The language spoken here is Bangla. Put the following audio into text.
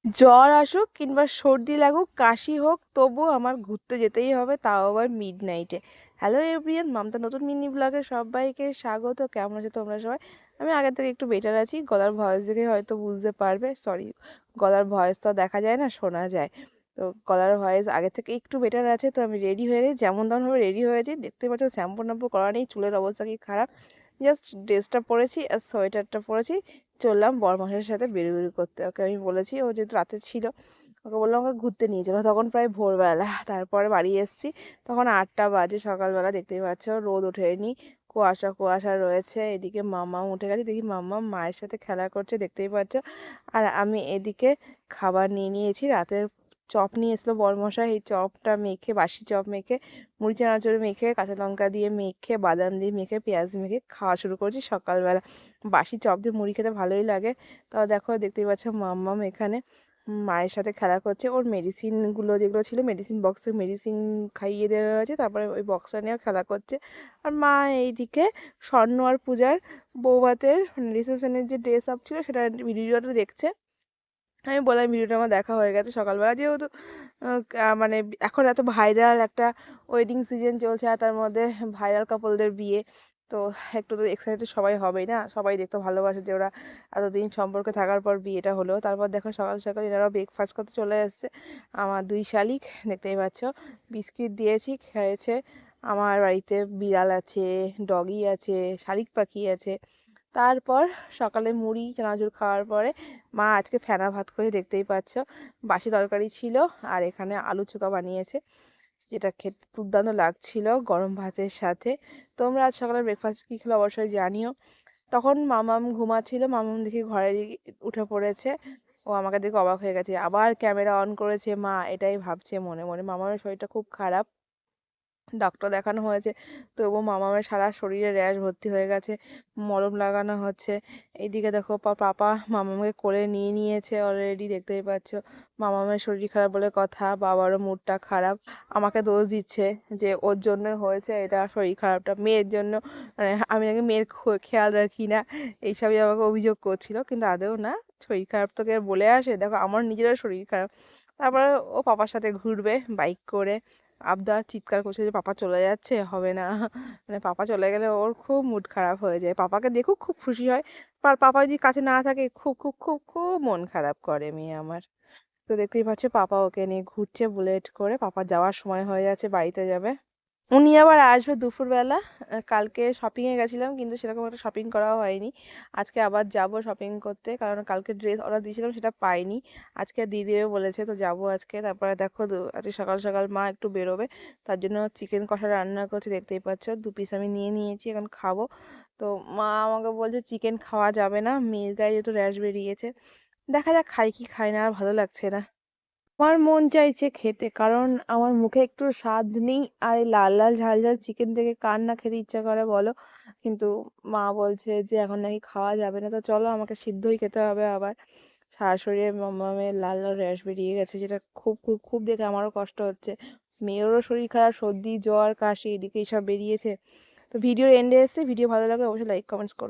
জ্বর আসুক কিংবা সর্দি লাগুক কাশি হোক তবুও আমার ঘুরতে যেতেই হবে, তাও আবার মিডনাইটে। হ্যালো এভরিওয়ান, মামতা নতুন মিনি ব্লগে সবাইকে স্বাগত। কেমন আছো তোমরা সবাই? আমি আগের থেকে একটু বেটার আছি, গলার ভয়েস দেখে হয়তো বুঝতে পারবে। সরি, গলার ভয়েস তো দেখা যায় না, শোনা যায়। তো গলার ভয়েস আগে থেকে একটু বেটার আছে। তো আমি রেডি হয়ে গেছি, যেমন তেমনভাবে রেডি হয়েছি। দেখতে পাচ্ছ শ্যাম্পু ট্যাম্পু করা নেই, চুলের অবস্থা কি খারাপ। জাস্ট ড্রেসটা পরেছি আর সোয়েটারটা পরেছি, চললাম বরমাসের সাথে বেরুবেরু করতে। ওকে আমি বলেছি, ও যেহেতু রাতে ছিল, ওকে বললাম ওকে ঘুরতে নিয়ে চলো। তখন প্রায় ভোরবেলা, তারপরে বাড়ি এসেছি তখন 8টা বাজে সকালবেলা। দেখতেই পাচ্ছ রোদ ওঠেনি, কুয়াশা কুয়াশা রয়েছে। এদিকে মাম্মাম উঠে গেছে, দেখি মাম্মাম মায়ের সাথে খেলা করছে, দেখতেই পাচ্ছ। আর আমি এদিকে খাবার নিয়ে নিয়েছি। রাতের চপ নিয়ে এসলো বরমশাই, এই চপটা মেখে, বাসি চপ মেখে, মুড়ি চানাচুর মেখে, কাঁচা লঙ্কা দিয়ে মেখে, বাদাম দিয়ে মেখে, পেঁয়াজ মেখে খাওয়া শুরু করেছি সকালবেলা। বাসি চপ দিয়ে মুড়ি খেতে ভালোই লাগে। তাও দেখো, দেখতেই পাচ্ছ মাম্মাম এখানে মায়ের সাথে খেলা করছে। ওর মেডিসিনগুলো যেগুলো ছিল, মেডিসিন বক্সে মেডিসিন খাইয়ে দেওয়া হয়েছে, তারপরে ওই বক্সটা নিয়েও খেলা করছে। আর মা এইদিকে স্বর্ণ আর পূজার বৌভাতের রিসেপশনের যে ড্রেস আপ ছিল সেটা ভিডিওটা দেখছে। আমি বললাম ভিডিওটা আমার দেখা হয়ে গেছে সকালবেলা, যেহেতু মানে এখন এত ভাইরাল একটা ওয়েডিং সিজন চলছে, আর তার মধ্যে ভাইরাল কাপলদের বিয়ে। তো একটু তো এক্সাইটেড সবাই হবেই না, সবাই দেখতে ভালোবাসে যে ওরা এতদিন সম্পর্কে থাকার পর বিয়েটা হলো। তারপর দেখো সকাল সকাল এনারা ব্রেকফাস্ট করতে চলে এসছে। আমার দুই শালিক, দেখতেই পাচ্ছ, বিস্কিট দিয়েছি, খেয়েছে। আমার বাড়িতে বিড়াল আছে, ডগি আছে, শালিক পাখি আছে। তারপর সকালে মুড়ি চানাচুর খাওয়ার পরে মা আজকে ফেনা ভাত করে, দেখতেই পাচ্ছ। বাসি তরকারি ছিল, আর এখানে আলু চোখা বানিয়েছে, যেটা খেতে দুর্দান্ত লাগছিল গরম ভাতের সাথে। তোমরা আজ সকালে ব্রেকফাস্ট কী খেলো অবশ্যই জানিও। তখন মামাম ঘুমাচ্ছিল, মামাম দেখি ঘরে উঠে পড়েছে। ও আমাকে দেখে অবাক হয়ে গেছে, আবার ক্যামেরা অন করেছে মা, এটাই ভাবছে মনে মনে। মামামের শরীরটা খুব খারাপ, ডক্টর দেখানো হয়েছে, তবুও মামামের সারা শরীরে র্যাশ ভর্তি হয়ে গেছে, মলম লাগানো হচ্ছে। এইদিকে দেখো পাপা মামামকে কোলে নিয়ে নিয়েছে অলরেডি, দেখতেই পাচ্ছ। মামামের শরীর খারাপ বলে কথা, বাবারও মুডটা খারাপ, আমাকে দোষ দিচ্ছে যে ওর জন্য হয়েছে এটা, শরীর খারাপটা মেয়ের জন্য, মানে আমি নাকি মেয়ের খেয়াল রাখি না, এইসবই আমাকে অভিযোগ করছিল। কিন্তু আদৌ না, শরীর খারাপ তোকে বলে আসে, দেখো আমার নিজেরও শরীর খারাপ। তারপরে ও পাপার সাথে ঘুরবে বাইক করে। আবদার চিৎকার করছে যে পাপা চলে যাচ্ছে, হবে না। মানে পাপা চলে গেলে ওর খুব মুড খারাপ হয়ে যায়। পাপাকে দেখুক খুব খুশি হয়, আর পাপা যদি কাছে না থাকে খুব খুব খুব খুব মন খারাপ করে মেয়ে আমার। তো দেখতেই পাচ্ছে পাপা ওকে নিয়ে ঘুরছে বুলেট করে, পাপা যাওয়ার সময় হয়ে যাচ্ছে, বাড়িতে যাবে। উনি আবার আসবে দুপুরবেলা। কালকে শপিংয়ে গেছিলাম কিন্তু সেরকম একটা শপিং করাও হয়নি। আজকে আবার যাব শপিং করতে, কারণ কালকে ড্রেস অর্ডার দিয়েছিলাম সেটা পাইনি। আজকে দিয়ে দেবে বলেছে, তো যাব আজকে। তারপরে দেখো আজকে সকাল সকাল মা একটু বেরোবে, তার জন্য চিকেন কষা রান্না করছে, দেখতেই পাচ্ছ। 2 পিস আমি নিয়ে নিয়েছি, এখন খাবো। তো মা আমাকে বলছে চিকেন খাওয়া যাবে না, মেয়ের গায়ে যেহেতু র্যাশ বেরিয়েছে। দেখা যাক খাই কি খাই না, আর ভালো লাগছে না। আমার মন চাইছে খেতে, কারণ আমার মুখে একটু স্বাদ নেই, আর এই লাল লাল ঝাল ঝাল চিকেন থেকে কার না খেতে ইচ্ছা করে বলো। কিন্তু মা বলছে যে এখন নাকি খাওয়া যাবে না, তো চলো আমাকে সিদ্ধই খেতে হবে আবার। সারা শরীরে মামামের লাল লাল র্যাশ বেরিয়ে গেছে, যেটা খুব খুব খুব দেখে আমারও কষ্ট হচ্ছে। মেয়েরও শরীর খারাপ, সর্দি জ্বর কাশি এদিকে সব বেরিয়েছে। তো ভিডিওর এন্ডে এসেছে, ভিডিও ভালো লাগে অবশ্যই লাইক কমেন্টস করো।